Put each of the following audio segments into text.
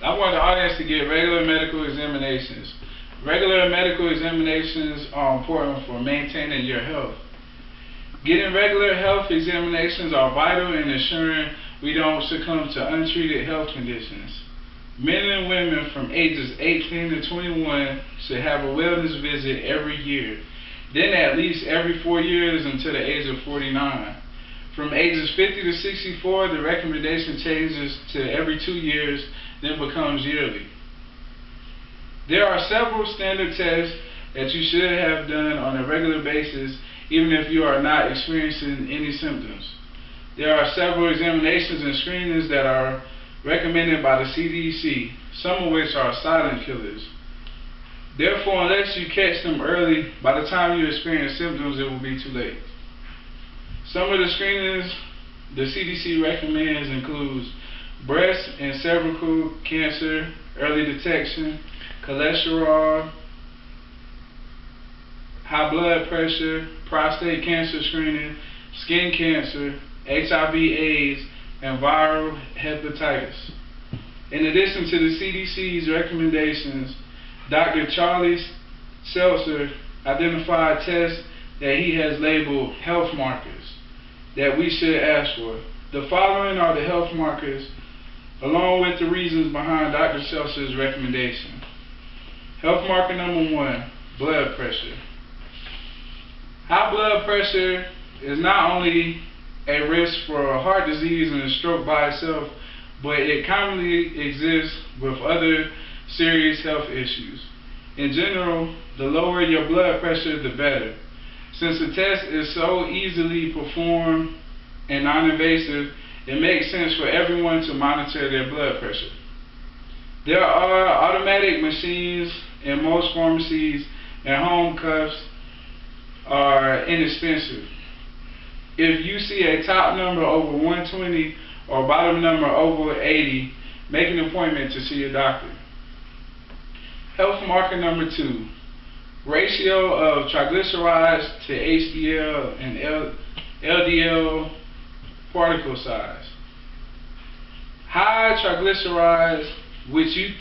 I want the audience to get regular medical examinations. Regular medical examinations are important for maintaining your health. Getting regular health examinations are vital in ensuring we don't succumb to untreated health conditions. Men and women from ages 18 to 21 should have a wellness visit every year, then at least every 4 years until the age of 49. From ages 50 to 64, the recommendation changes to every 2 years, then becomes yearly. There are several standard tests that you should have done on a regular basis, even if you are not experiencing any symptoms. There are several examinations and screenings that are recommended by the CDC, some of which are silent killers. Therefore, unless you catch them early, by the time you experience symptoms, it will be too late. Some of the screenings the CDC recommends includes breast and cervical cancer, early detection, cholesterol, high blood pressure, prostate cancer screening, skin cancer, HIV/AIDS, and viral hepatitis. In addition to the CDC's recommendations, Dr. Charlie Seltzer identified tests that he has labeled health markers that we should ask for. The following are the health markers, along with the reasons behind Dr. Seltzer's recommendation. Health marker number 1, blood pressure. High blood pressure is not only a risk for heart disease and a stroke by itself, but it commonly exists with other serious health issues. In general, the lower your blood pressure, the better. Since the test is so easily performed and non-invasive, it makes sense for everyone to monitor their blood pressure. There are automatic machines in most pharmacies, and home cuffs are inexpensive. If you see a top number over 120 or bottom number over 80, make an appointment to see your doctor. Health marker number 2, ratio of triglycerides to HDL and LDL particle size. High triglycerides, which you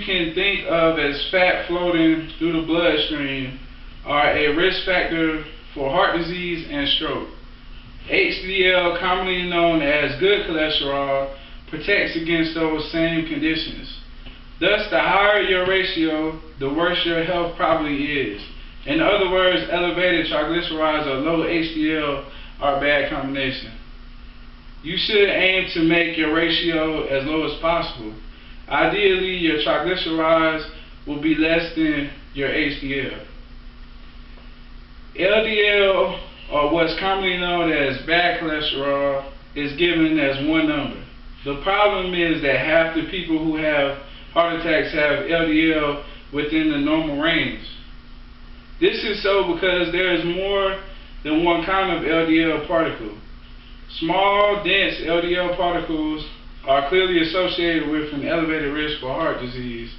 can think of as fat floating through the bloodstream, are a risk factor for heart disease and stroke. HDL, commonly known as good cholesterol, protects against those same conditions. Thus, the higher your ratio, the worse your health probably is. In other words, elevated triglycerides or low HDL are a bad combination. You should aim to make your ratio as low as possible. Ideally, your triglycerides will be less than your HDL. LDL, or what's commonly known as bad cholesterol, is given as one number. The problem is that half the people who have heart attacks have LDL within the normal range. This is so because there is more than one kind of LDL particle. Small, dense LDL particles are clearly associated with an elevated risk for heart disease.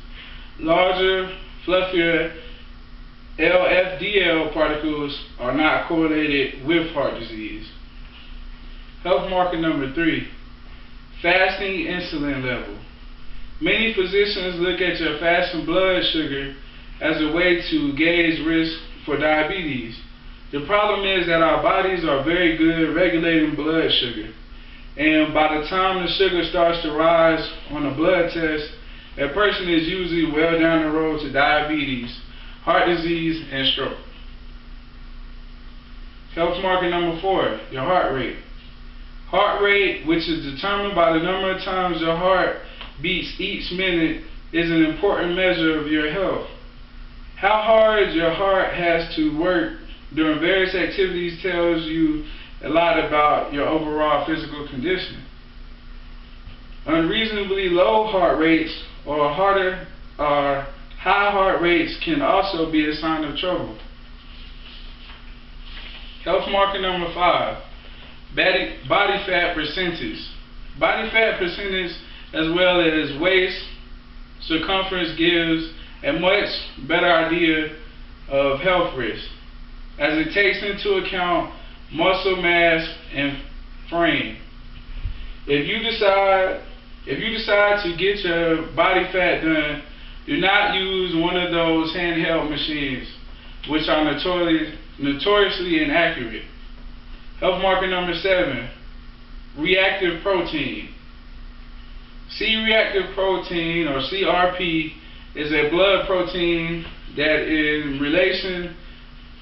Larger, fluffier LFDL particles are not correlated with heart disease. Health marker number 3, fasting insulin level. Many physicians look at your fasting blood sugar as a way to gauge risk for diabetes. The problem is that our bodies are very good at regulating blood sugar, and by the time the sugar starts to rise on a blood test, a person is usually well down the road to diabetes, heart disease, and stroke. Health marker number 4, your heart rate. Heart rate, which is determined by the number of times your heart beats each minute, is an important measure of your health. How hard your heart has to work during various activities tells you a lot about your overall physical condition. Unreasonably low heart rates or high heart rates can also be a sign of trouble. Health marker number 5, body fat percentage. Body fat percentage as well as waist circumference gives a much better idea of health risk, as it takes into account muscle mass and frame. If you decide If you decide to get your body fat done, do not use one of those handheld machines, which are notoriously inaccurate. Health marker number 7, reactive protein. C-reactive protein, or CRP, is a blood protein that is in relation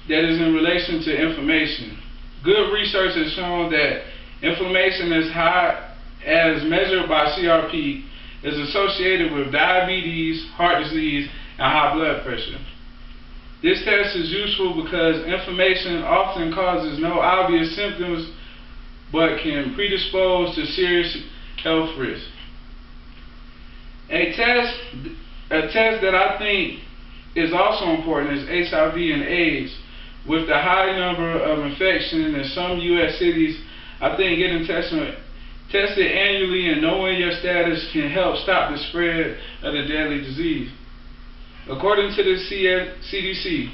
to inflammation. Good research has shown that inflammation as high as measured by CRP is associated with diabetes, heart disease, and high blood pressure. This test is useful because inflammation often causes no obvious symptoms but can predispose to serious health risks. A test that I think is also important is HIV and AIDS. With the high number of infections in some U.S. cities, I think getting tested annually and knowing your status can help stop the spread of the deadly disease. According to the CDC,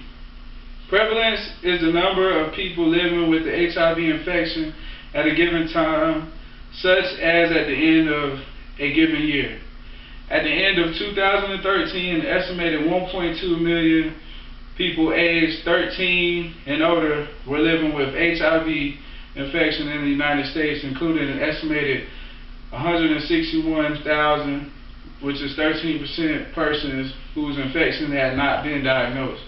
prevalence is the number of people living with the HIV infection at a given time, such as at the end of a given year. At the end of 2013, an estimated 1.2 million people aged 13 and older were living with HIV infection in the United States, including an estimated 161,000, which is 13% persons whose infection had not been diagnosed.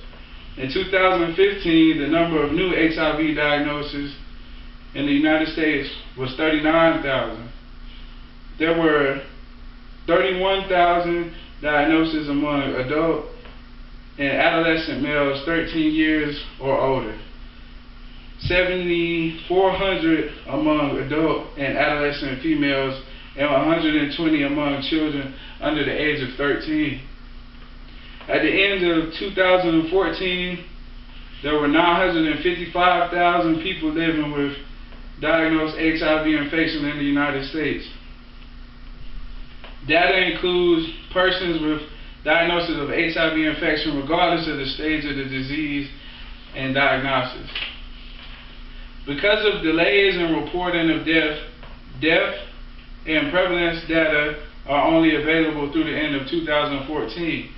In 2015, the number of new HIV diagnoses in the United States was 39,000. There were 31,000 diagnoses among adult and adolescent males 13 years or older, 7,400 among adult and adolescent females, and 120 among children under the age of 13. At the end of 2014, there were 955,000 people living with diagnosed HIV infection in the United States. Data includes persons with diagnosis of HIV infection regardless of the stage of the disease and diagnosis. Because of delays in reporting of death and prevalence data are only available through the end of 2014.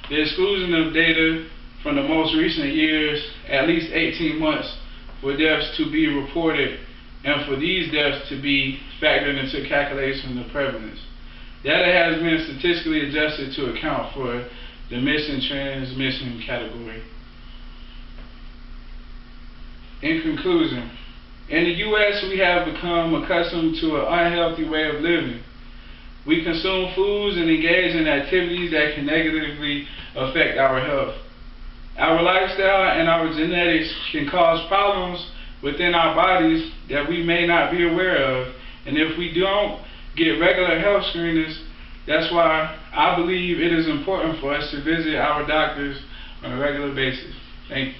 The exclusion of data from the most recent years, at least 18 months, for deaths to be reported and for these deaths to be factored into calculation of prevalence. Data has been statistically adjusted to account for the missing transmission category. In conclusion, in the U.S., we have become accustomed to an unhealthy way of living. We consume foods and engage in activities that can negatively affect our health. Our lifestyle and our genetics can cause problems within our bodies that we may not be aware of, and if we don't get regular health screenings, that's why I believe it is important for us to visit our doctors on a regular basis. Thank you.